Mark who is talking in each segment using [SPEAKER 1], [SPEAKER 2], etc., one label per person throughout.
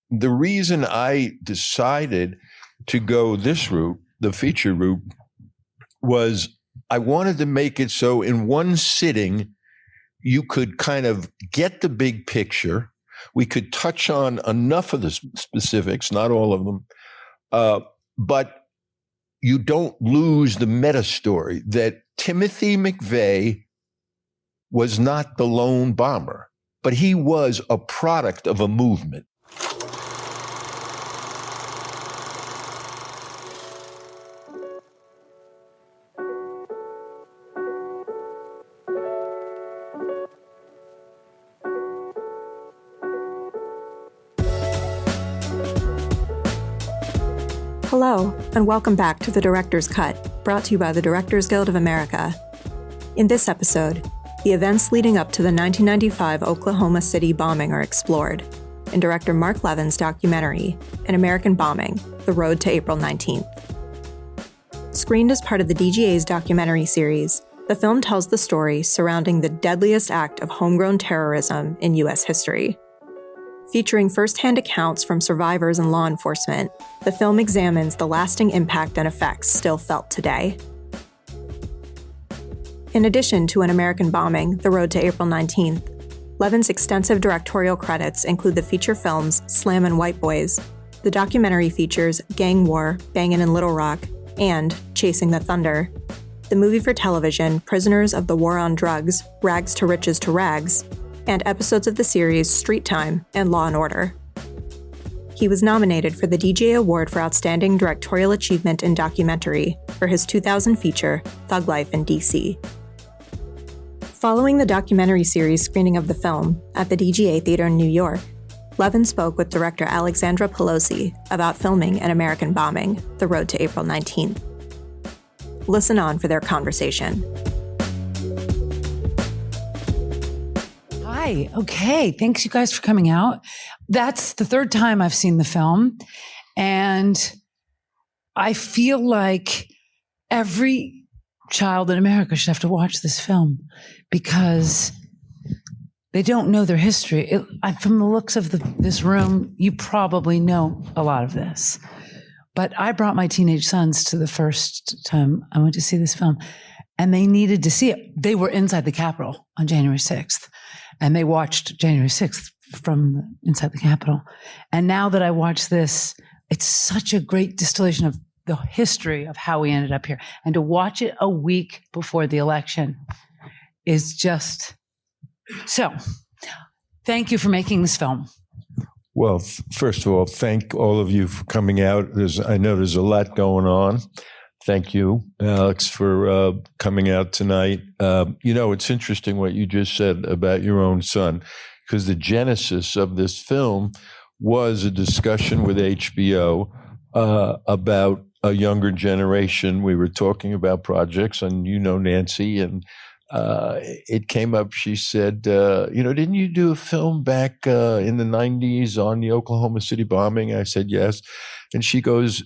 [SPEAKER 1] the reason I decided to go this route, the feature route, was I wanted to make it so in one sitting, you could kind of get the big picture. We could touch on enough of the specifics, not all of them, but you don't lose the meta story that Timothy McVeigh was not the lone bomber, but he was a product of a movement.
[SPEAKER 2] Hello, and welcome back to The Director's Cut, brought to you by the Directors Guild of America. In this episode, the events leading up to the 1995 Oklahoma City bombing are explored in director Marc Levin's documentary, An American Bombing: The Road to April 19th. Screened as part of the DGA's documentary series, the film tells the story surrounding the deadliest act of homegrown terrorism in U.S. history. Featuring first-hand accounts from survivors and law enforcement, the film examines the lasting impact and effects still felt today. In addition to An American Bombing: The Road to April 19th, Levin's extensive directorial credits include the feature films Slammin' White Boys, the documentary features Gang War, Bangin' in Little Rock, and Chasing the Thunder, the movie for television Prisoners of the War on Drugs, Rags to Riches to Rags, and episodes of the series Street Time and Law & Order. He was nominated for the DGA Award for Outstanding Directorial Achievement in Documentary for his 2000 feature, Thug Life in D.C. Following the documentary series screening of the film at the DGA Theater in New York, Levin spoke with director Alexandra Pelosi about filming An American Bombing: The Road to April 19th. Listen on for their conversation.
[SPEAKER 3] Hi. Okay. Thanks, you guys, for coming out. That's the third time I've seen the film. And I feel like every child in America should have to watch this film because they don't know their history. From the looks of this room, you probably know a lot of this. But I brought my teenage sons to the first time I went to see this film, and they needed to see it. They were inside the Capitol on January 6th. And they watched January 6th from inside the Capitol. And now that I watch this, it's such a great distillation of the history of how we ended up here. And to watch it a week before the election is just... So, thank you for making this film.
[SPEAKER 1] Well, first of all, thank all of you for coming out. I know there's a lot going on. Thank you, Alex, for coming out tonight. It's interesting what you just said about your own son, because the genesis of this film was a discussion with HBO about a younger generation. We were talking about projects, and Nancy, and it came up. She said, didn't you do a film back in the 90s on the Oklahoma City bombing? I said, yes. And she goes,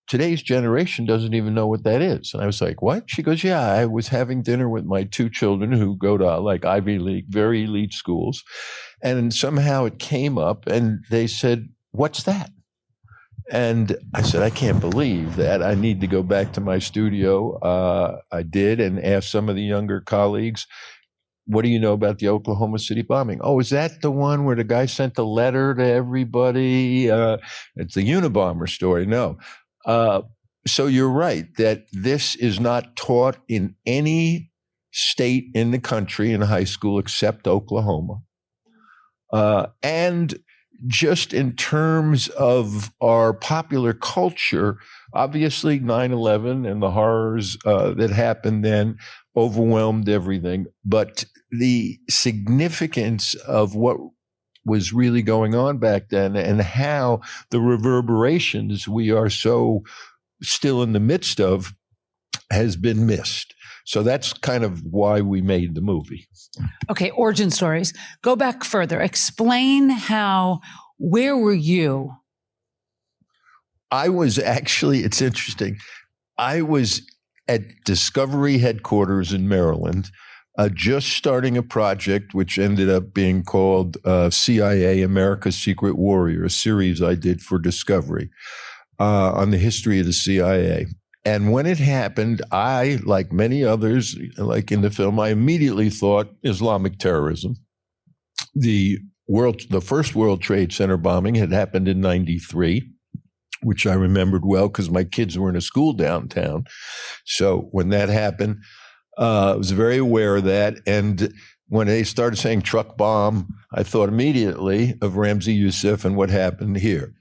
[SPEAKER 1] today's generation doesn't even know what that is. And I was like, what? She goes, yeah, I was having dinner with my two children who go to like Ivy League, very elite schools. And somehow it came up and they said, what's that? And I said, I can't believe that. I need to go back to my studio. I did, and asked some of the younger colleagues, what do you know about the Oklahoma City bombing? Oh, is that the one where the guy sent a letter to everybody? It's the Unabomber story. No. So you're right that this is not taught in any state in the country in high school except Oklahoma. And just in terms of our popular culture, obviously 9/11 and the horrors that happened then overwhelmed everything. But the significance of what was really going on back then and how the reverberations we are so still in the midst of has been missed. So that's kind of why we made the movie.
[SPEAKER 3] Okay, origin stories. Go back further. Explain where were you?
[SPEAKER 1] I was actually, it's interesting. I was at Discovery headquarters in Maryland just starting a project which ended up being called CIA America's Secret Warrior, a series I did for Discovery on the history of the CIA. And when it happened, I, like many others, like in the film, I immediately thought Islamic terrorism. The first World Trade Center bombing had happened in 93, which I remembered well because my kids were in a school downtown. So when that happened, I was very aware of that. And when they started saying truck bomb, I thought immediately of Ramzi Youssef and what happened here.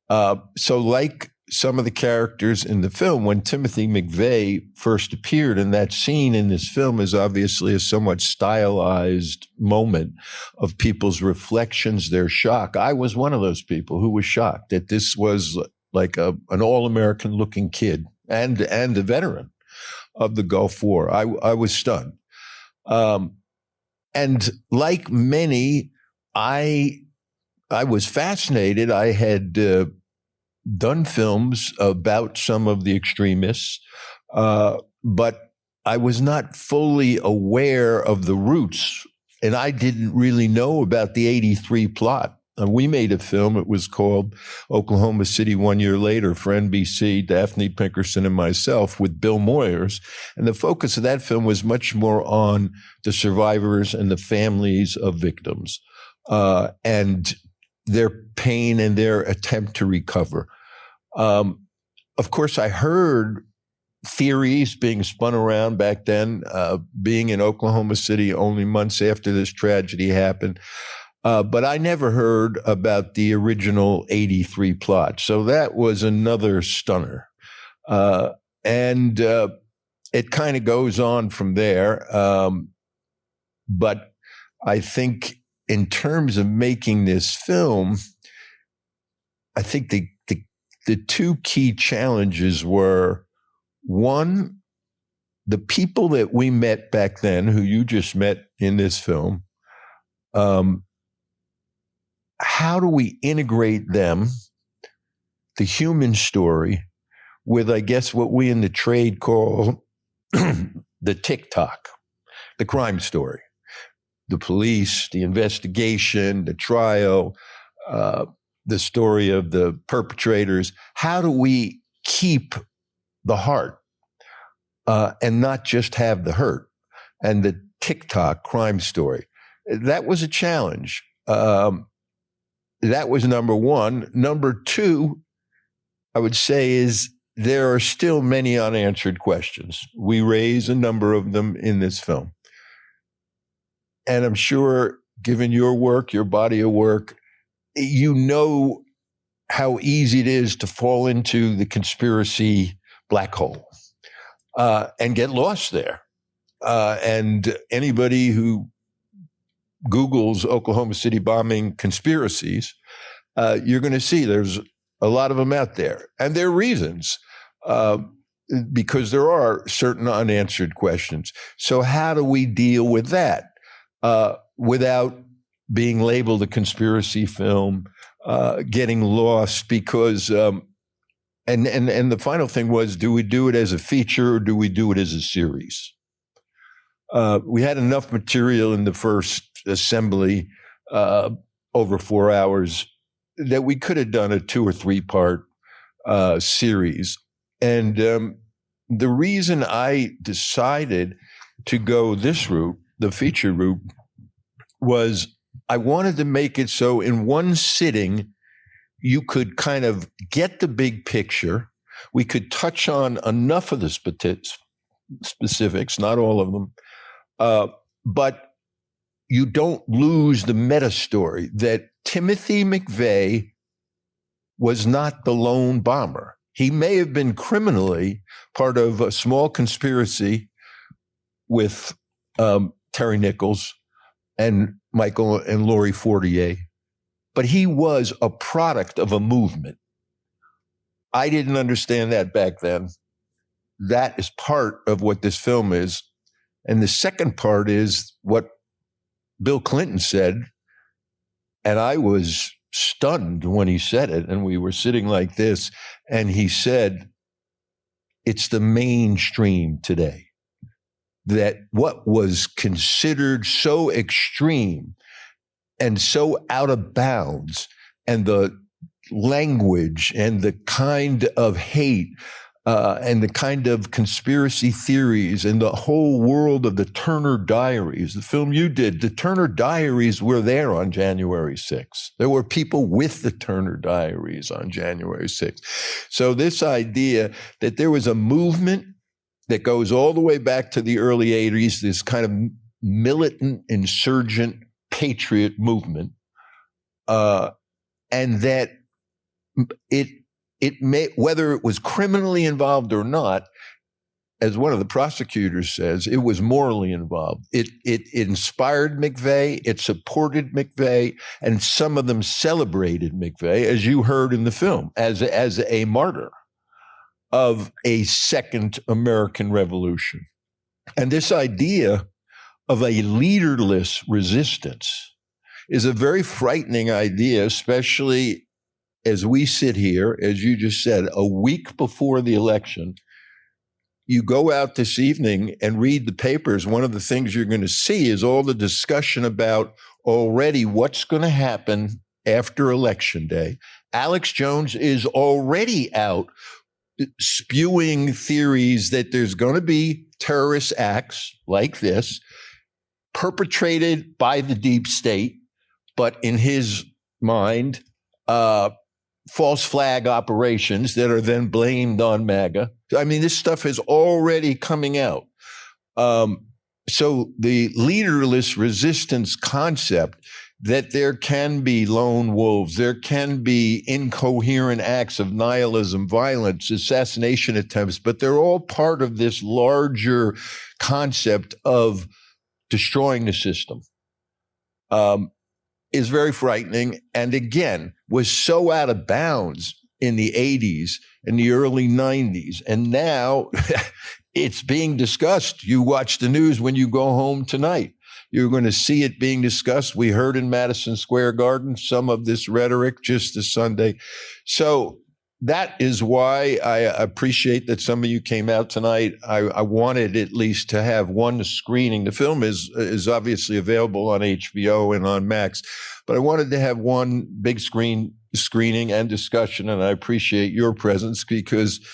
[SPEAKER 1] So like some of the characters in the film, when Timothy McVeigh first appeared, and that scene in this film is obviously a somewhat stylized moment of people's reflections, their shock. I was one of those people who was shocked that this was like an all-American looking kid and a veteran of the Gulf War. I was stunned. And like many, I was fascinated. I had done films about some of the extremists, but I was not fully aware of the roots, and I didn't really know about the 83 plot. We made a film. It was called Oklahoma City 1 Year Later for NBC, Daphne Pinkerson and myself with Bill Moyers. And the focus of that film was much more on the survivors and the families of victims and their pain and their attempt to recover. Of course, I heard theories being spun around back then, being in Oklahoma City only months after this tragedy happened. But I never heard about the original 83 plot. So that was another stunner. And it kind of goes on from there. But I think in terms of making this film, I think the two key challenges were, one, the people that we met back then, who you just met in this film, how do we integrate them, the human story, with, I guess, what we in the trade call the TikTok, the crime story, the police, the investigation, the trial, the story of the perpetrators. How do we keep the heart and not just have the hurt? And the TikTok crime story, that was a challenge. That was number one. Number two, I would say, is there are still many unanswered questions. We raise a number of them in this film. And I'm sure, given your work, your body of work, you know how easy it is to fall into the conspiracy black hole and get lost there. And anybody who Google's Oklahoma City bombing conspiracies, you're going to see there's a lot of them out there. And there are reasons, because there are certain unanswered questions. So how do we deal with that without being labeled a conspiracy film, getting lost? Because, and the final thing was, do we do it as a feature or do we do it as a series? We had enough material in the first assembly, over 4 hours, that we could have done a 2 or 3 part series. And the reason I decided to go this route, the feature route, was I wanted to make it so in one sitting you could kind of get the big picture. We could touch on enough of the specifics, not all of them, but you don't lose the meta story that Timothy McVeigh was not the lone bomber. He may have been criminally part of a small conspiracy with Terry Nichols and Michael and Lori Fortier, but he was a product of a movement. I didn't understand that back then. That is part of what this film is. And the second part is what Bill Clinton said, and I was stunned when he said it, and we were sitting like this, and he said, it's the mainstream today. that what was considered so extreme and so out of bounds, and the language and the kind of hate and the kind of conspiracy theories and the whole world of the Turner Diaries, the film you did, the Turner Diaries were there on January 6th. There were people with the Turner Diaries on January 6th. So this idea that there was a movement that goes all the way back to the early 80s, this kind of militant, insurgent, patriot movement, and that it may, whether it was criminally involved or not, as one of the prosecutors says, it was morally involved. It inspired McVeigh, it supported McVeigh, and some of them celebrated McVeigh, as you heard in the film, as a martyr of a second American Revolution. And this idea of a leaderless resistance is a very frightening idea, especially as we sit here, as you just said, a week before the election. You go out this evening and read the papers. One of the things you're going to see is all the discussion about already what's going to happen after Election Day. Alex Jones is already out spewing theories that there's going to be terrorist acts like this perpetrated by the deep state, but in his mind, false flag operations that are then blamed on MAGA. I mean, this stuff is already coming out. So the leaderless resistance concept, that there can be lone wolves, there can be incoherent acts of nihilism, violence, assassination attempts, but they're all part of this larger concept of destroying the system, is very frightening. And again, was so out of bounds in the 80s and the early 90s. And now it's being discussed. You watch the news when you go home tonight. You're going to see it being discussed. We heard in Madison Square Garden some of this rhetoric just this Sunday. So that is why I appreciate that some of you came out tonight. I wanted at least to have one screening. The film is obviously available on HBO and on Max, but I wanted to have one big screening and discussion. And I appreciate your presence, because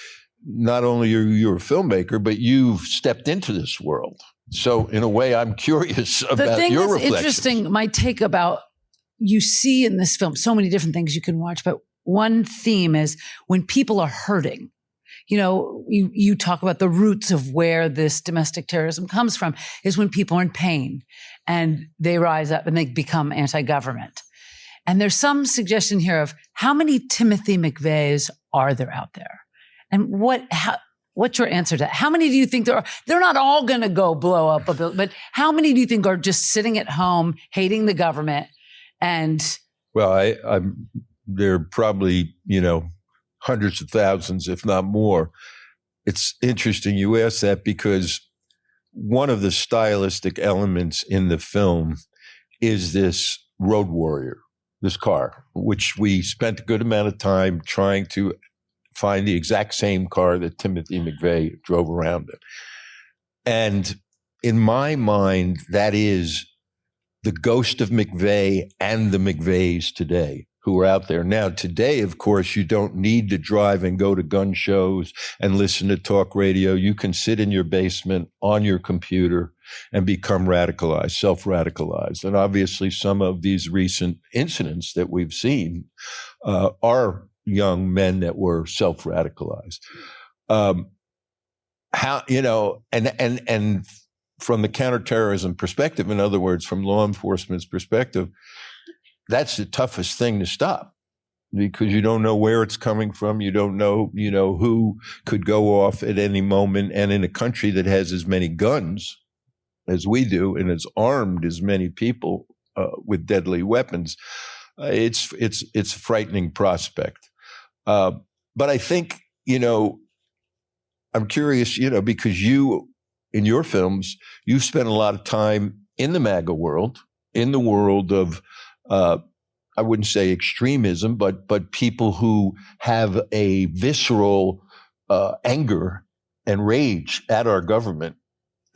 [SPEAKER 1] not only are you a filmmaker, but you've stepped into this world. So in a way, I'm curious about your reflections. The thing that's
[SPEAKER 3] interesting, my take about, you see in this film so many different things you can watch, but one theme is when people are hurting. You know, you talk about the roots of where this domestic terrorism comes from is when people are in pain and they rise up and they become anti-government. And there's some suggestion here of how many Timothy McVeighs are there out there? And what's your answer to that? How many do you think there are? They're not all going to go blow up a building, but how many do you think are just sitting at home, hating the government? And
[SPEAKER 1] well, there are probably, hundreds of thousands, if not more. It's interesting you ask that, because one of the stylistic elements in the film is this road warrior, this car, which we spent a good amount of time trying to find the exact same car that Timothy McVeigh drove around in. And in my mind, that is the ghost of McVeigh and the McVeighs today who are out there. Now, today, of course, you don't need to drive and go to gun shows and listen to talk radio. You can sit in your basement on your computer and become radicalized, self-radicalized. And obviously, some of these recent incidents that we've seen are young men that were self-radicalized. And from the counterterrorism perspective, in other words, from law enforcement's perspective, that's the toughest thing to stop, because you don't know where it's coming from. You don't know, who could go off at any moment. And in a country that has as many guns as we do, and has armed as many people with deadly weapons, it's a frightening prospect. But I think, I'm curious, because you, in your films, you spent a lot of time in the MAGA world, in the world of, I wouldn't say extremism, but people who have a visceral anger and rage at our government.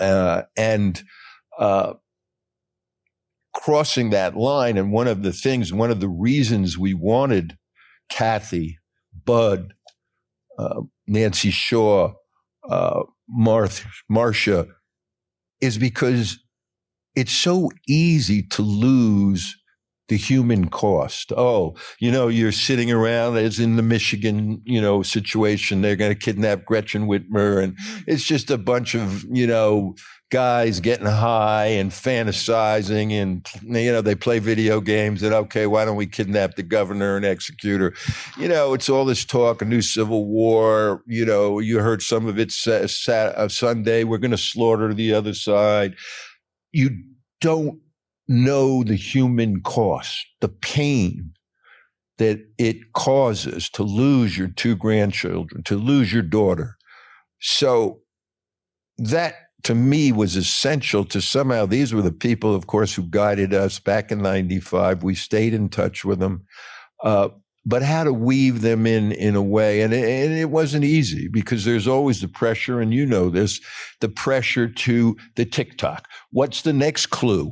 [SPEAKER 1] and crossing that line. And one of the reasons we wanted Kathy, Bud, Nancy Shaw, Marcia, is because it's so easy to lose the human cost. Oh, you're sitting around as in the Michigan, situation. They're going to kidnap Gretchen Whitmer. And it's just a bunch of, guys getting high and fantasizing. And, they play video games and, okay, why don't we kidnap the governor and execute her? It's all this talk, a new civil war. You heard some of it Sunday. We're going to slaughter the other side. You don't know the human cost, the pain that it causes to lose your 2 grandchildren, to lose your daughter. So that, to me, was essential to somehow, these were the people, of course, who guided us back in 95. We stayed in touch with them, but how to weave them in a way. And it wasn't easy, because there's always the pressure, and this, the pressure to the TikTok. What's the next clue?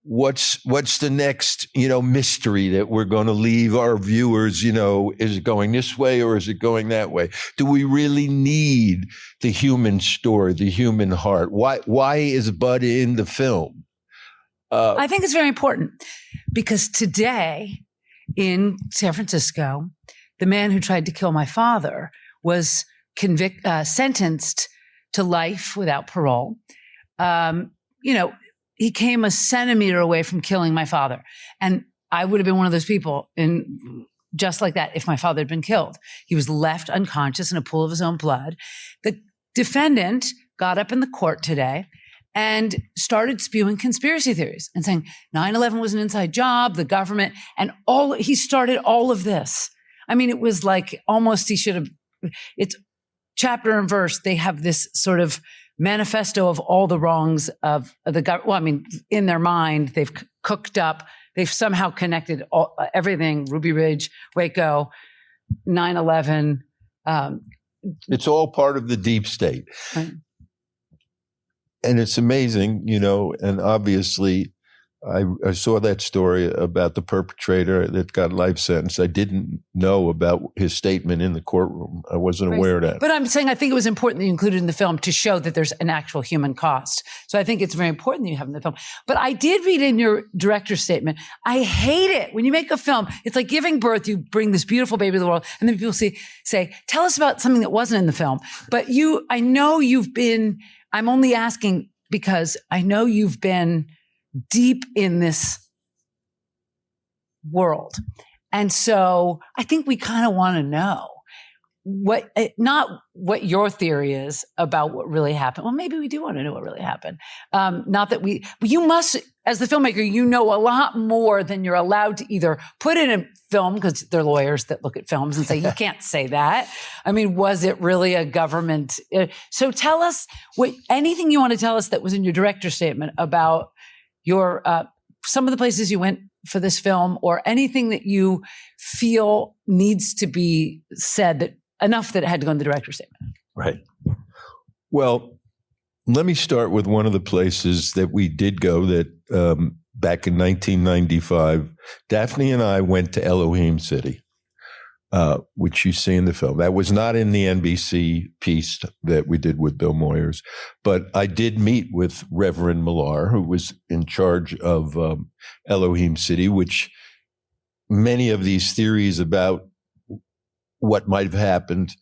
[SPEAKER 1] What's the next, mystery that we're going to leave our viewers, is it going this way or is it going that way? Do we really need the human story, the human heart? Why is Bud in the film?
[SPEAKER 3] I think it's very important, because today in San Francisco, the man who tried to kill my father was sentenced to life without parole. He came a centimeter away from killing my father. And I would have been one of those people just like that if my father had been killed. He was left unconscious in a pool of his own blood. The defendant got up in the court today and started spewing conspiracy theories and saying 9/11 was an inside job, the government, and he started all of this. I mean, it was like almost it's chapter and verse. They have this sort of manifesto of all the wrongs of the government. Well, I mean, in their mind, they've cooked up, they've somehow connected everything, Ruby Ridge, Waco, 9/11.
[SPEAKER 1] It's all part of the deep state.
[SPEAKER 3] Right.
[SPEAKER 1] And it's amazing, and obviously I saw that story about the perpetrator that got life sentence. I didn't know about his statement in the courtroom. I wasn't aware of that.
[SPEAKER 3] But I'm saying I think it was important that you included in the film to show that there's an actual human cost. So I think it's very important that you have in the film. But I did read in your director's statement, I hate it when you make a film. It's like giving birth. You bring this beautiful baby to the world, and then people say, tell us about something that wasn't in the film. But I know I'm only asking because I know you've been deep in this world. And so I think we kind of want to know not what your theory is about what really happened. Well, maybe we do want to know what really happened. Not that you must, as the filmmaker, a lot more than you're allowed to either put in a film, because they're lawyers that look at films and say, you can't say that. I mean, was it really a government? So tell us anything you want to tell us that was in your director's statement about your some of the places you went for this film, or anything that you feel needs to be said that enough that it had to go in the director's statement.
[SPEAKER 1] Right. Well, let me start with one of the places that we did go that back in 1995, Daphne and I went to Elohim City, which you see in the film. That was not in the NBC piece that we did with Bill Moyers, but I did meet with Reverend Millar, who was in charge of Elohim City, which many of these theories about what might have happened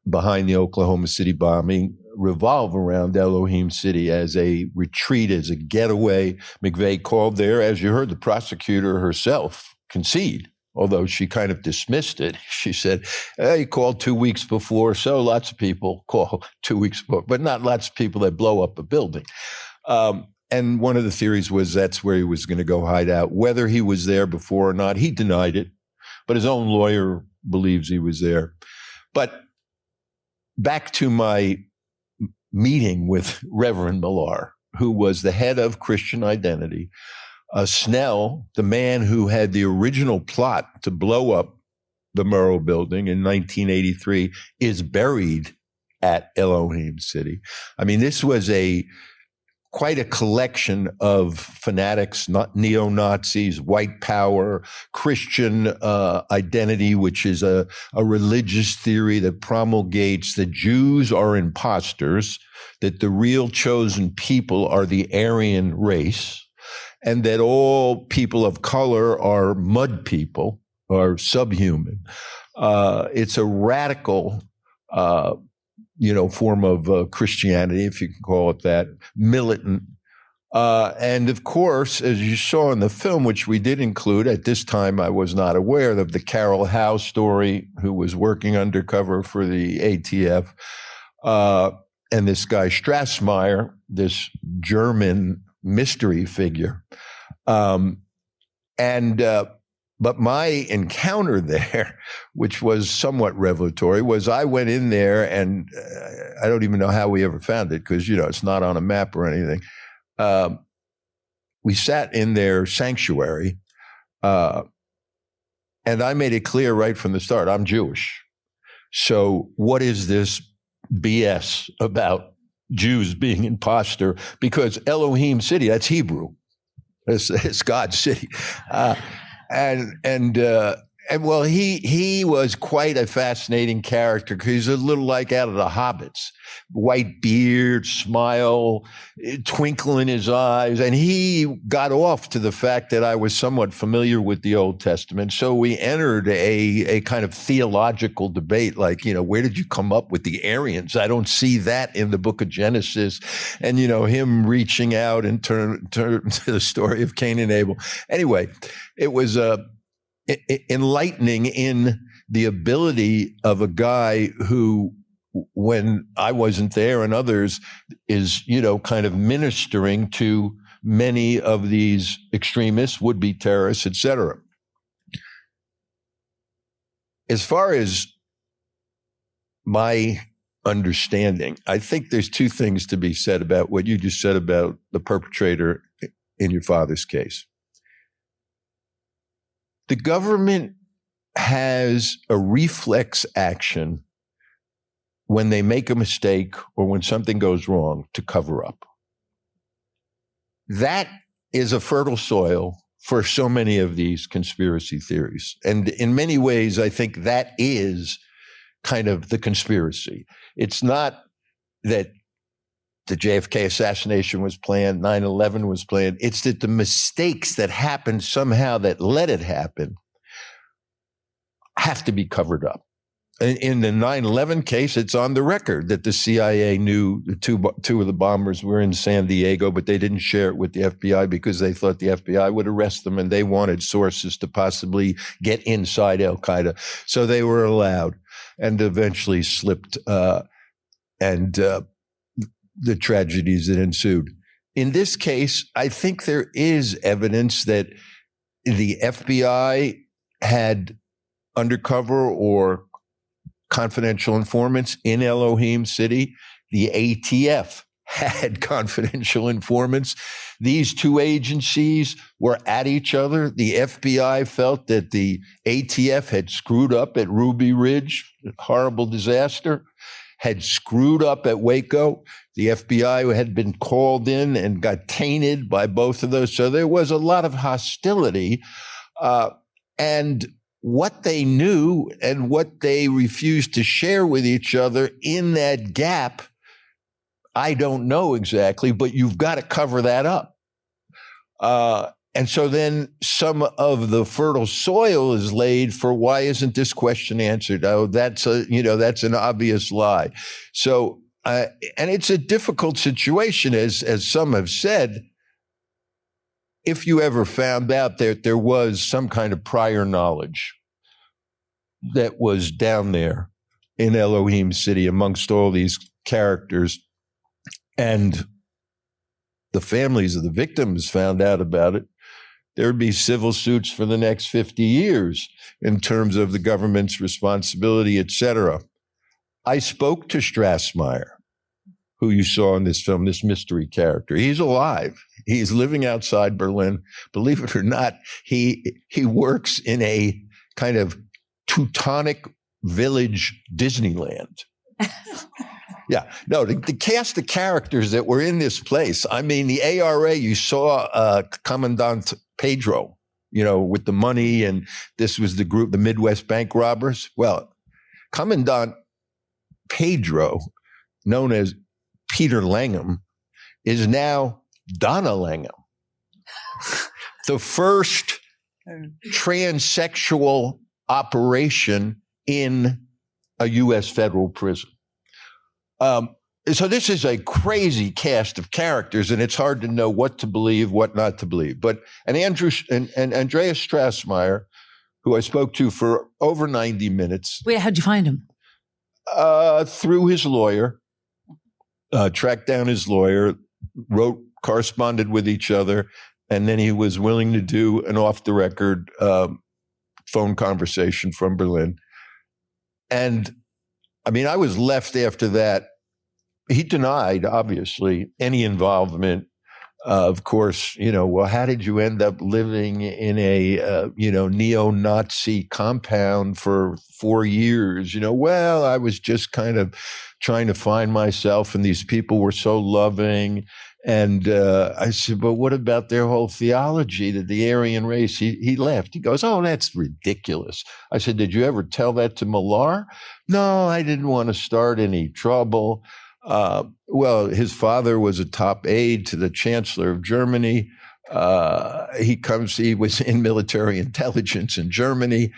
[SPEAKER 1] behind the Oklahoma City bombing revolve around Elohim City as a retreat, as a getaway. McVeigh called there, as you heard the prosecutor herself concede, although she kind of dismissed it. She said, he called 2 weeks before, so lots of people call 2 weeks before, but not lots of people that blow up a building. And one of the theories was that's where he was going to go hide out. Whether he was there before or not, he denied it, but his own lawyer believes he was there. But back to my meeting with Reverend Millar, who was the head of Christian Identity. Snell, the man who had the original plot to blow up the Murrow building in 1983, is buried at Elohim City. I mean, this was quite a collection of fanatics, neo-Nazis, white power, Christian identity, which is a religious theory that promulgates that Jews are imposters, that the real chosen people are the Aryan race, and that all people of color are mud people or subhuman. It's a radical form of Christianity, if you can call it that, militant. And of course, as you saw in the film, which we did include, at this time I was not aware of the Carol Howe story, who was working undercover for the ATF, and this guy Strassmeyer, this German mystery figure. But my encounter there, which was somewhat revelatory, was I went in there, and I don't even know how we ever found it because, it's not on a map or anything. We sat in their sanctuary, and I made it clear right from the start, I'm Jewish. So what is this BS about Jews being imposter? Because Elohim City, that's Hebrew. It's God's city. And well, he was quite a fascinating character because he's a little like out of the Hobbits, white beard, smile, twinkle in his eyes. And he got off to the fact that I was somewhat familiar with the Old Testament. So we entered a kind of theological debate, like, where did you come up with the Aryans? I don't see that in the book of Genesis. And, him reaching out and turn to the story of Cain and Abel. Anyway, it was enlightening in the ability of a guy who, when I wasn't there and others, is, kind of ministering to many of these extremists, would-be terrorists, etc. As far as my understanding, I think there's two things to be said about what you just said about the perpetrator in your father's case. The government has a reflex action when they make a mistake or when something goes wrong to cover up. That is a fertile soil for so many of these conspiracy theories. And in many ways, I think that is kind of the conspiracy. It's not that the JFK assassination was planned, 9/11 was planned. It's that the mistakes that happened somehow that let it happen have to be covered up. In the 9/11 case, it's on the record that the CIA knew two of the bombers were in San Diego, but they didn't share it with the FBI because they thought the FBI would arrest them, and they wanted sources to possibly get inside Al-Qaeda. So they were allowed and eventually slipped, the tragedies that ensued. In this case, I think there is evidence that the FBI had undercover or confidential informants in Elohim City. The ATF had confidential informants. These two agencies were at each other. The FBI felt that the ATF had screwed up at Ruby Ridge, horrible disaster, had screwed up at Waco. The FBI had been called in and got tainted by both of those. So there was a lot of hostility. And what they knew and what they refused to share with each other in that gap, I don't know exactly, but you've got to cover that up. And so then some of the fertile soil is laid for why isn't this question answered? Oh, that's an obvious lie. So, and it's a difficult situation, as some have said. If you ever found out that there was some kind of prior knowledge that was down there in Elohim City amongst all these characters, and the families of the victims found out about it, there'd be civil suits for the next 50 years in terms of the government's responsibility, et cetera. I spoke to Strassmeyer, who you saw in this film, this mystery character. He's alive. He's living outside Berlin. Believe it or not, he works in a kind of Teutonic village Disneyland. Yeah, no, the cast of characters that were in this place. I mean, the ARA, you saw Commandant Pedro, with the money, and this was the group, the Midwest bank robbers. Well, Commandant Pedro, known as Peter Langham, is now Donna Langham, the first transsexual operation in a U.S. federal prison. So this is a crazy cast of characters, and it's hard to know what to believe, what not to believe. But Andreas Strassmeyer, who I spoke to for over 90 minutes.
[SPEAKER 3] Wait, how'd you find him?
[SPEAKER 1] Through his lawyer, tracked down his lawyer, corresponded with each other, and then he was willing to do an off-the-record phone conversation from Berlin. And I mean, I was left after that. He denied, obviously, any involvement. Of course, well, how did you end up living in a, neo-Nazi compound for 4 years? Well, I was just kind of trying to find myself, and these people were so loving. And I said, but what about their whole theology, that the Aryan race? He laughed. He goes, oh, that's ridiculous. I said, did you ever tell that to Millar? No, I didn't want to start any trouble. Well, his father was a top aide to the Chancellor of Germany. He was in military intelligence in Germany.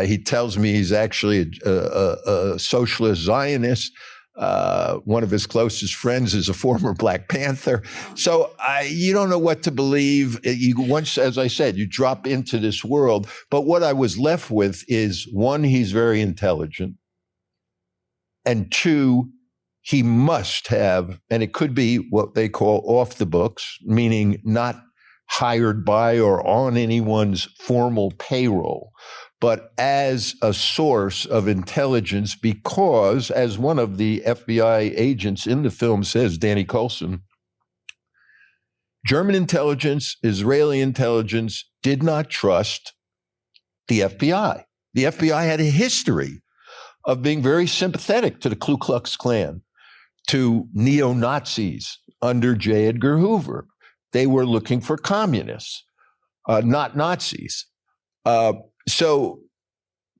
[SPEAKER 1] He tells me he's actually a socialist Zionist. One of his closest friends is a former Black Panther. So you don't know what to believe. Once, as I said, you drop into this world. But what I was left with is, one, he's very intelligent. And two, he must have, and it could be what they call off the books, meaning not hired by or on anyone's formal payroll, but as a source of intelligence, because, as one of the FBI agents in the film says, Danny Coulson, German intelligence, Israeli intelligence did not trust the FBI. The FBI had a history of being very sympathetic to the Ku Klux Klan, to neo-Nazis under J. Edgar Hoover. They were looking for communists, not Nazis. So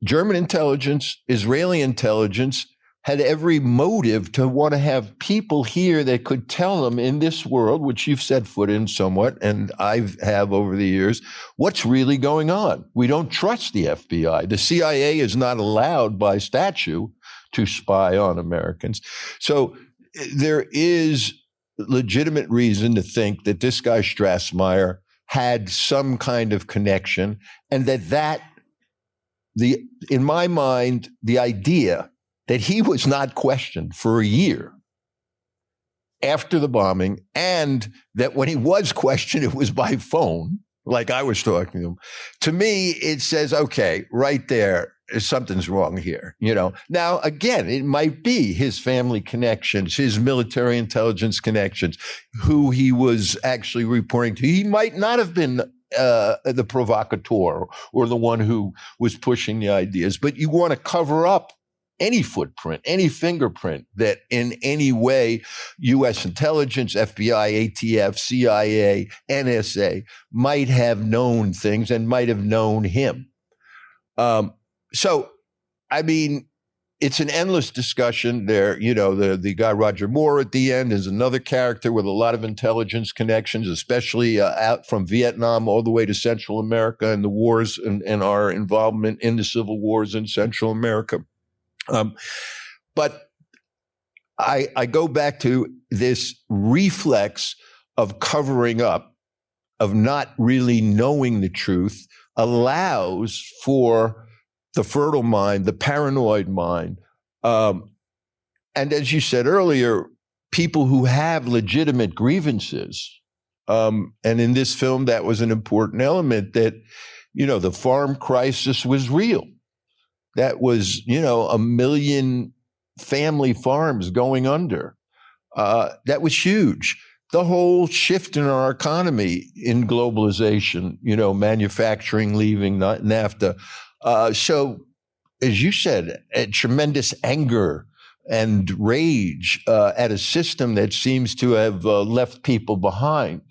[SPEAKER 1] German intelligence, Israeli intelligence had every motive to want to have people here that could tell them, in this world, which you've set foot in somewhat, and I have over the years, what's really going on. We don't trust the FBI. The CIA is not allowed by statute to spy on Americans. So there is legitimate reason to think that this guy Strassmeyer had some kind of connection, and in my mind, the idea that he was not questioned for a year after the bombing, and that when he was questioned, it was by phone, like I was talking to him. To me, it says, okay, right there, something's wrong here. Now, again, it might be his family connections, his military intelligence connections, who he was actually reporting to. He might not have been the provocateur or the one who was pushing the ideas, but you want to cover up any footprint, any fingerprint that in any way U.S. intelligence, FBI, ATF, CIA, NSA might have known things and might have known him. So, I mean, it's an endless discussion there. The guy Roger Moore at the end is another character with a lot of intelligence connections, especially out from Vietnam all the way to Central America and the wars and our involvement in the civil wars in Central America. But I go back to this reflex of covering up, of not really knowing the truth, allows for the fertile mind, the paranoid mind. And as you said earlier, people who have legitimate grievances. And in this film, that was an important element, that, the farm crisis was real. That was, 1 million family farms going under. That was huge. The whole shift in our economy in globalization, manufacturing leaving NAFTA. So, as you said, a tremendous anger and rage at a system that seems to have left people behind.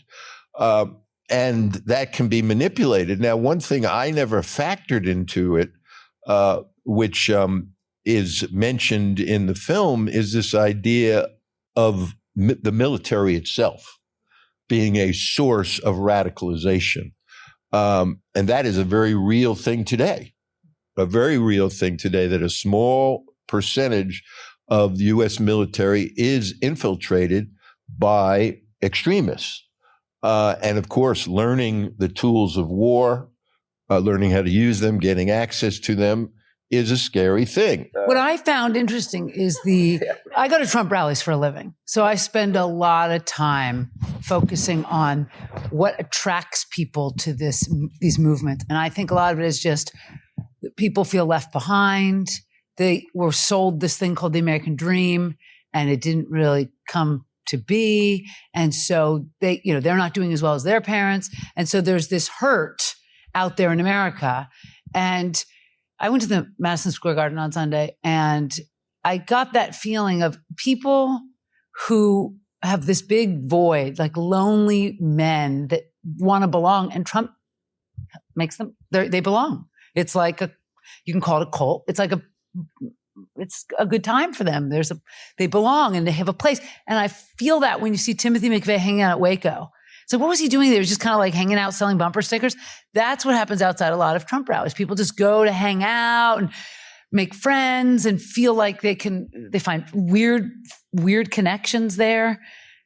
[SPEAKER 1] And that can be manipulated. Now, one thing I never factored into it, which is mentioned in the film, is this idea of the military itself being a source of radicalization. And that is a very real thing today, that a small percentage of the U.S. military is infiltrated by extremists. And of course, learning the tools of war, learning how to use them, getting access to them is a scary thing.
[SPEAKER 3] What I found interesting is I go to Trump rallies for a living. So I spend a lot of time focusing on what attracts people to these movements. And I think a lot of it is just that people feel left behind. They were sold this thing called the American dream, and it didn't really come to be. And so they're not doing as well as their parents. And so there's this hurt out there in America. And I went to the Madison Square Garden on Sunday, and I got that feeling of people who have this big void, like lonely men that want to belong, and Trump makes them, they belong. It's like you can call it a cult. It's a good time for them. They belong and they have a place. And I feel that when you see Timothy McVeigh hanging out at Waco. So what was he doing there? He was just kind of like hanging out, selling bumper stickers. That's what happens outside a lot of Trump rallies. People just go to hang out and make friends and feel like they find weird connections there.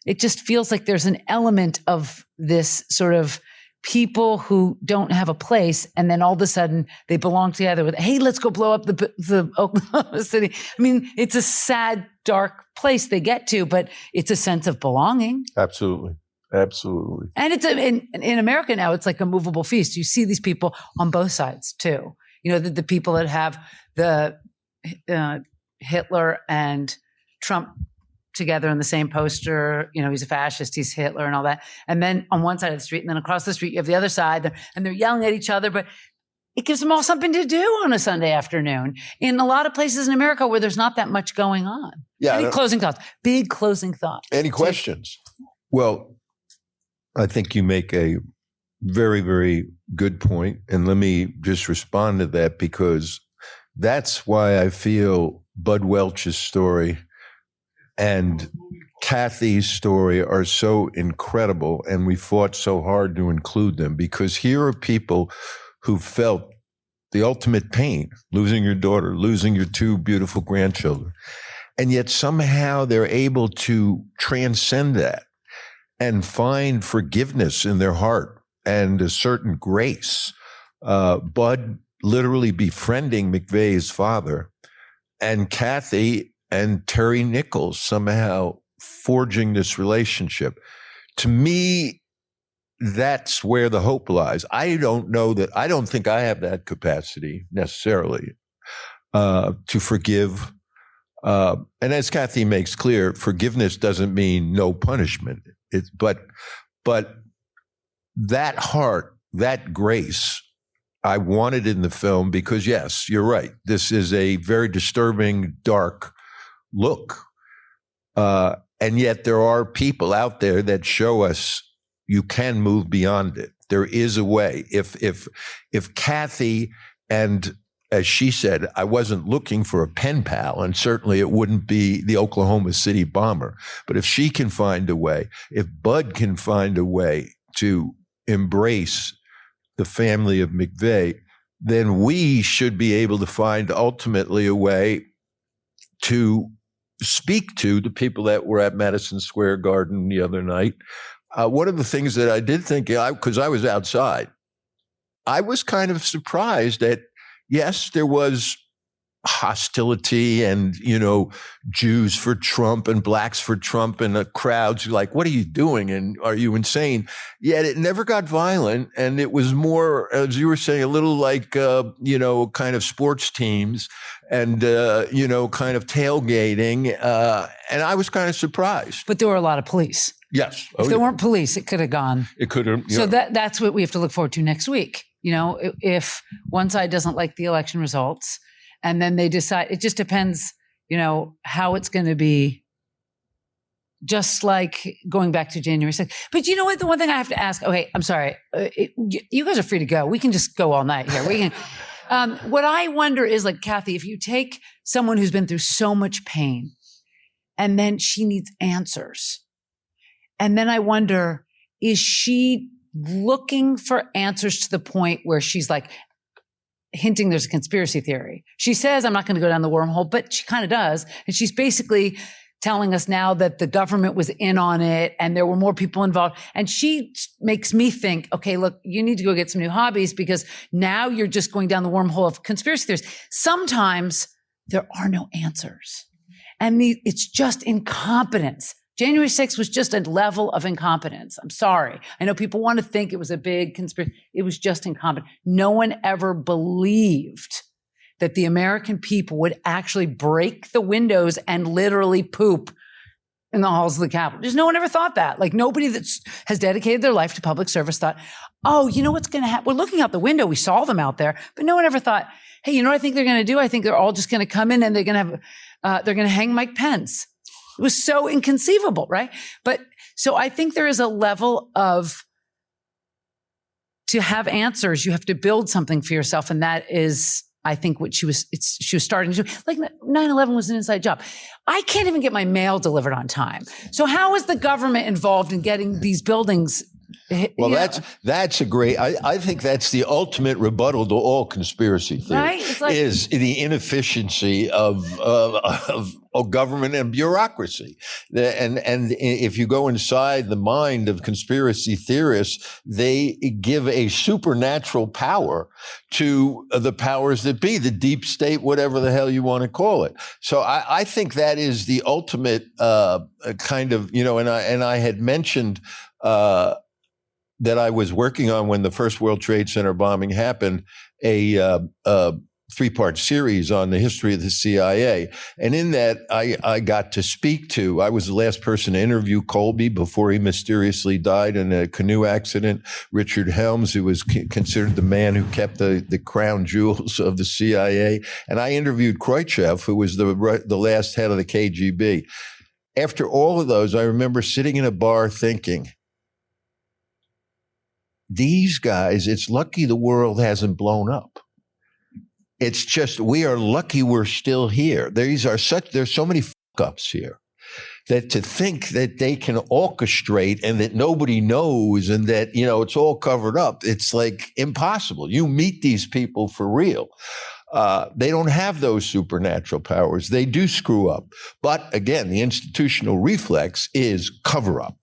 [SPEAKER 3] It just feels like there's an element of this sort of people who don't have a place, and then all of a sudden they belong together with, hey, let's go blow up the Oklahoma City. I mean, it's a sad, dark place they get to, but it's a sense of belonging.
[SPEAKER 1] Absolutely.
[SPEAKER 3] And it's in America now, it's like a movable feast. You see these people on both sides too. The people that have the Hitler and Trump together in the same poster. He's a fascist, he's Hitler and all that. And then on one side of the street, and then across the street, you have the other side, and they're yelling at each other, but it gives them all something to do on a Sunday afternoon in a lot of places in America where there's not that much going on.
[SPEAKER 1] Yeah.
[SPEAKER 3] Any closing thoughts? Big closing thoughts.
[SPEAKER 1] Any questions? Well, I think you make a very, very good point. And let me just respond to that, because that's why I feel Bud Welch's story and Kathy's story are so incredible, and we fought so hard to include them, because here are people who felt the ultimate pain, losing your daughter, losing your two beautiful grandchildren, and yet somehow they're able to transcend that and find forgiveness in their heart and a certain grace. Bud literally befriending McVeigh's father, and Kathy and Terry Nichols somehow forging this relationship. To me, that's where the hope lies. I don't think I have that capacity necessarily to forgive. And as Kathy makes clear, forgiveness doesn't mean no punishment. But that heart, that grace, I wanted in the film, because yes, you're right. This is a very disturbing, dark look. And yet there are people out there that show us you can move beyond it. There is a way. If Kathy, and as she said, I wasn't looking for a pen pal, and certainly it wouldn't be the Oklahoma City bomber. But if she can find a way, if Bud can find a way to embrace the family of McVeigh, then we should be able to find ultimately a way to speak to the people that were at Madison Square Garden the other night. One of the things that I did think, because I was outside, I was kind of surprised that, yes, there was hostility and, Jews for Trump and blacks for Trump, and the crowds like, what are you doing? And are you insane? Yet it never got violent. And it was more, as you were saying, a little like, kind of sports teams and, kind of tailgating. And I was kind of surprised.
[SPEAKER 3] But there were a lot of police.
[SPEAKER 1] Yes.
[SPEAKER 3] If there weren't police, it could have gone.
[SPEAKER 1] It could have. Yeah.
[SPEAKER 3] So that's what we have to look forward to next week. If one side doesn't like the election results, and then they decide, it just depends how it's going to be just like going back to January 6th. But you know what? The one thing I have to ask, okay, I'm sorry. You guys are free to go. We can just go all night here. We can. What I wonder is, like, Kathy, if you take someone who's been through so much pain and then she needs answers. And then I wonder, is she looking for answers to the point where she's like hinting there's a conspiracy theory? She says, I'm not going to go down the wormhole, but she kind of does. And she's basically telling us now that the government was in on it and there were more people involved. And she makes me think, okay, look, you need to go get some new hobbies because now you're just going down the wormhole of conspiracy theories. Sometimes there are no answers. And it's just incompetence. January 6th was just a level of incompetence. I'm sorry. I know people want to think it was a big conspiracy. It was just incompetent. No one ever believed that the American people would actually break the windows and literally poop in the halls of the Capitol. Just no one ever thought that. Like, nobody that has dedicated their life to public service thought, oh, you know what's going to happen? We're looking out the window. We saw them out there, but no one ever thought, hey, you know what I think they're going to do? I think they're all just going to come in and they're going to hang Mike Pence. It was so inconceivable, right? But so I think there is a level of, to have answers, you have to build something for yourself. And that is, I think, what she was starting to do. Like 9/11 was an inside job. I can't even get my mail delivered on time. So how is the government involved in getting these buildings?
[SPEAKER 1] Well, that's a great, I think that's the ultimate rebuttal to all conspiracy theory, right? It's like, is the inefficiency of government and bureaucracy. And if you go inside the mind of conspiracy theorists, they give a supernatural power to the powers that be, the deep state, whatever the hell you want to call it. So I think that is the ultimate kind of, and I had mentioned that I was working on when the first World Trade Center bombing happened, a three-part series on the history of the CIA. And in that, I got to speak to, I was the last person to interview Colby before he mysteriously died in a canoe accident. Richard Helms, who was considered the man who kept the crown jewels of the CIA. And I interviewed Khrushchev, who was the last head of the KGB. After all of those, I remember sitting in a bar thinking, these guys, it's lucky the world hasn't blown up. It's just, we are lucky we're still here. There's so many fuck-ups here that to think that they can orchestrate and that nobody knows and that, it's all covered up, it's like impossible. You meet these people for real. They don't have those supernatural powers. They do screw up. But again, the institutional reflex is cover up.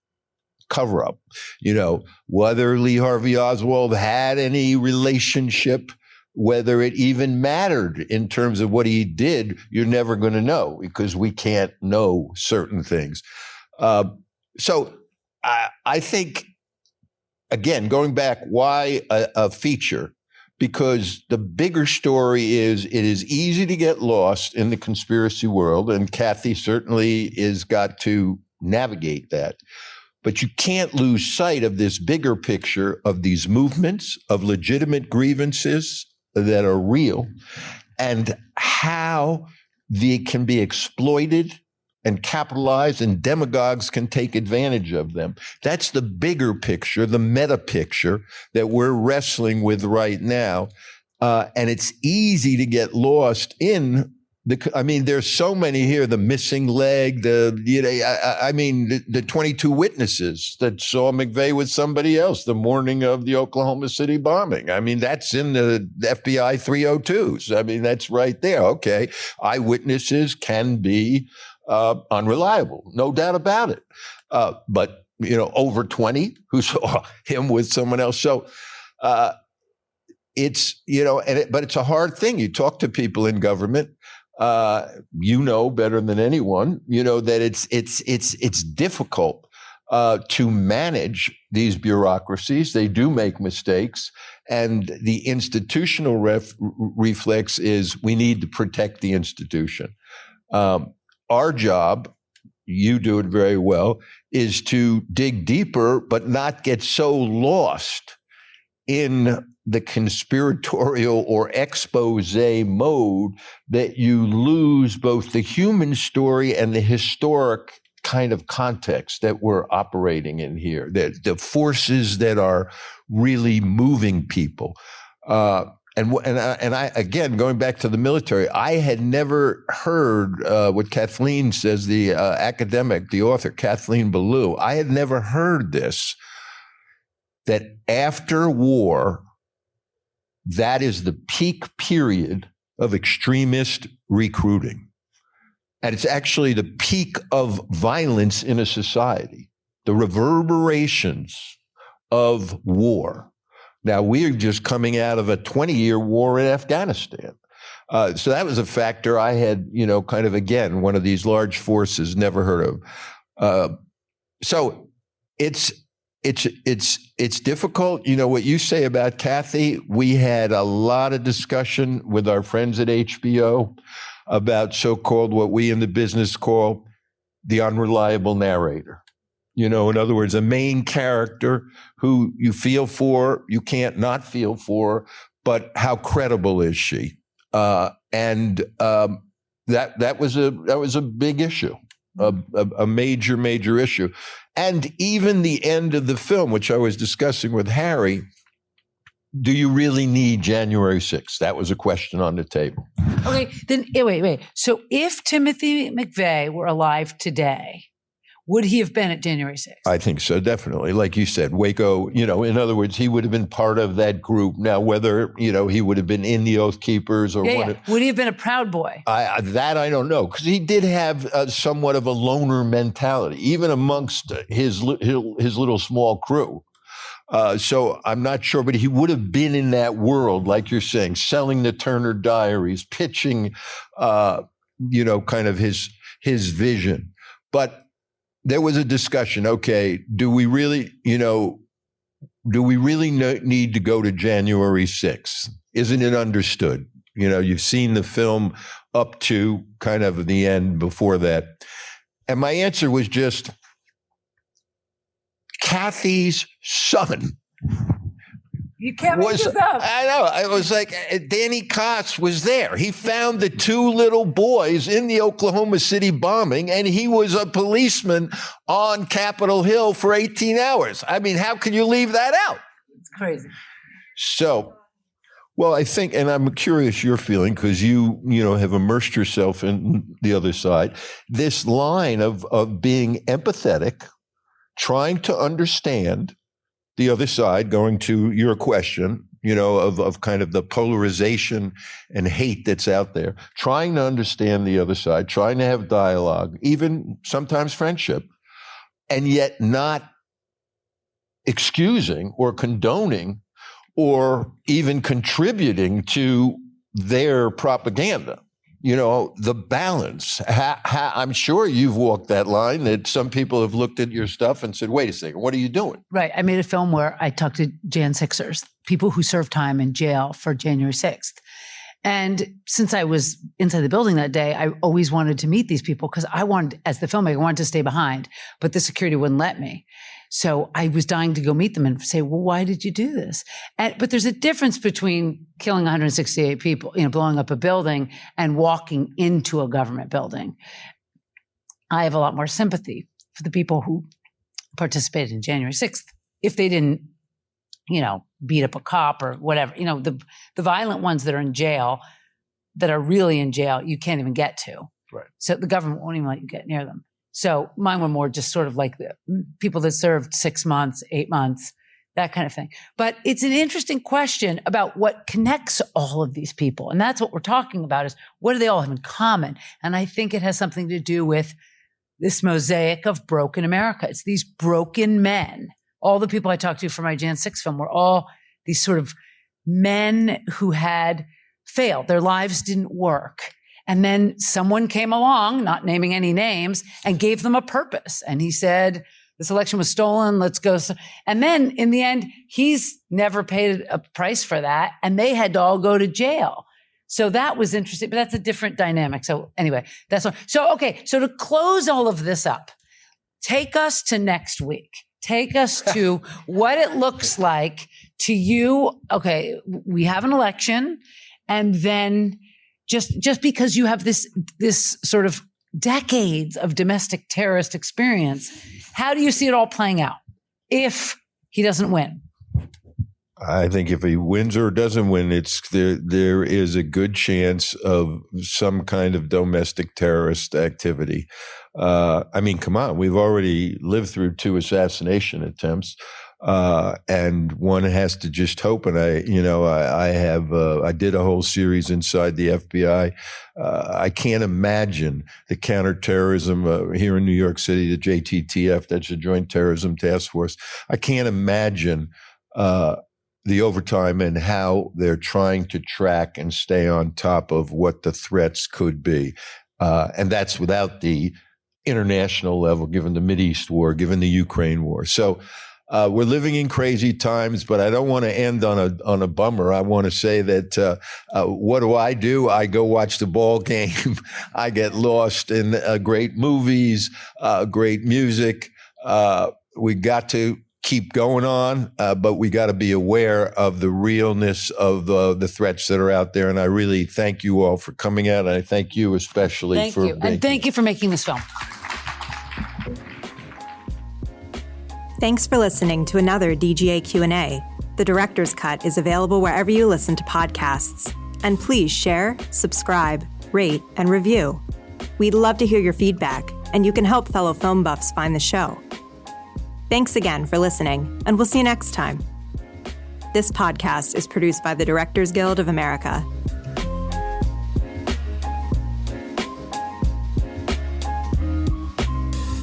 [SPEAKER 1] Whether Lee Harvey Oswald had any relationship, whether it even mattered in terms of what he did, you're never going to know because we can't know certain things. So I think, again, going back, why a feature? Because the bigger story is it is easy to get lost in the conspiracy world, and Kathy certainly has got to navigate that. But you can't lose sight of this bigger picture of these movements, of legitimate grievances that are real, and how they can be exploited and capitalized, and demagogues can take advantage of them. That's the bigger picture, the meta picture that we're wrestling with right now. And it's easy to get lost in there's so many here, the missing leg, the 22 witnesses that saw McVeigh with somebody else the morning of the Oklahoma City bombing. That's in the FBI 302s. That's right there. Okay. Eyewitnesses can be unreliable, no doubt about it. But over 20 who saw him with someone else. So, it's, but it's a hard thing. You talk to people in government, better than anyone, that it's difficult to manage these bureaucracies. They do make mistakes, and the institutional reflex is we need to protect the institution. Our job, you do it very well, is to dig deeper, but not get so lost in the conspiratorial or expose mode that you lose both the human story and the historic kind of context that we're operating in here, the forces that are really moving people. And I, again, going back to the military, I had never heard what Kathleen says, the academic, the author, Kathleen Belew. I had never heard this, that after war, that is the peak period of extremist recruiting. And it's actually the peak of violence in a society, the reverberations of war. Now, we're just coming out of a 20-year war in Afghanistan. So that was a factor I had, kind of, again, one of these large forces never heard of. So it's difficult. What you say about Kathy, we had a lot of discussion with our friends at HBO about so-called what we in the business call the unreliable narrator. In other words, a main character who you feel for, you can't not feel for, but how credible is she? And that was a big issue, a major issue. And even the end of the film, which I was discussing with Harry, do you really need January 6th? That was a question on the table.
[SPEAKER 3] Okay, then wait. So if Timothy McVeigh were alive today, would he have been at January 6th?
[SPEAKER 1] I think so, definitely. Like you said, Waco, in other words, he would have been part of that group. Now, whether, he would have been in the Oath Keepers or
[SPEAKER 3] would he have been a Proud Boy?
[SPEAKER 1] That I don't know, because he did have somewhat of a loner mentality, even amongst his little small crew. So I'm not sure, but he would have been in that world, like you're saying, selling the Turner Diaries, pitching, kind of his vision. But there was a discussion. Okay, do we really need to go to January 6th? Isn't it understood? You've seen the film up to kind of the end before that. And my answer was just Kathy's son.
[SPEAKER 3] You can't make this up.
[SPEAKER 1] I know. I was like, Danny Kotz was there. He found the two little boys in the Oklahoma City bombing, and he was a policeman on Capitol Hill for 18 hours. I mean, how can you leave that out?
[SPEAKER 3] It's crazy.
[SPEAKER 1] So, well, I think, and I'm curious your feeling, because you have immersed yourself in the other side, this line of being empathetic, trying to understand the other side, going to your question, of kind of the polarization and hate that's out there, trying to understand the other side, trying to have dialogue, even sometimes friendship, and yet not excusing or condoning or even contributing to their propaganda. The balance. I'm sure you've walked that line, that some people have looked at your stuff and said, wait a second, what are you doing?
[SPEAKER 3] Right. I made a film where I talked to Jan 6ers, people who served time in jail for January 6th. And since I was inside the building that day, I always wanted to meet these people because I wanted, as the filmmaker, I wanted to stay behind, but the security wouldn't let me. So I was dying to go meet them and say, well, why did you do this? But there's a difference between killing 168 people, blowing up a building, and walking into a government building. I have a lot more sympathy for the people who participated in January 6th. If they didn't, beat up a cop or whatever, the violent ones that are in jail, that are really in jail, you can't even get to.
[SPEAKER 1] Right.
[SPEAKER 3] So the government won't even let you get near them. So mine were more just sort of like the people that served 6 months, 8 months, that kind of thing. But it's an interesting question about what connects all of these people. And that's what we're talking about, is what do they all have in common? And I think it has something to do with this mosaic of broken America. It's these broken men. All the people I talked to for my Jan 6 film were all these sort of men who had failed. Their lives didn't work. And then someone came along, not naming any names, and gave them a purpose. And he said, this election was stolen, let's go. And then in the end, he's never paid a price for that. And they had to all go to jail. So that was interesting, but that's a different dynamic. So anyway, that's one. So, okay. So to close all of this up, take us to next week. Take us to what it looks like to you, okay, we have an election, and then just because you have this sort of decades of domestic terrorist experience, how do you see it all playing out if he doesn't win?
[SPEAKER 1] I think if he wins or doesn't win, there is a good chance of some kind of domestic terrorist activity. I mean, come on, we've already lived through 2 assassination attempts, and one has to just hope. And I did a whole series inside the FBI. I can't imagine the counterterrorism here in New York City, the JTTF, that's the Joint Terrorism Task Force. I can't imagine the overtime and how they're trying to track and stay on top of what the threats could be. And that's without the international level, given the Mideast war, given the Ukraine war. So we're living in crazy times, but I don't want to end on a bummer. I want to say that what do? I go watch the ball game. I get lost in great movies, great music. We got to keep going on, but we got to be aware of the realness of the threats that are out there. And I really thank you all for coming out. And I thank you especially
[SPEAKER 3] thank you. And thank you for making this film.
[SPEAKER 2] Thanks for listening to another DGA Q&A. The Director's Cut is available wherever you listen to podcasts. And please share, subscribe, rate, and review. We'd love to hear your feedback, and you can help fellow film buffs find the show. Thanks again for listening, and we'll see you next time. This podcast is produced by the Directors Guild of America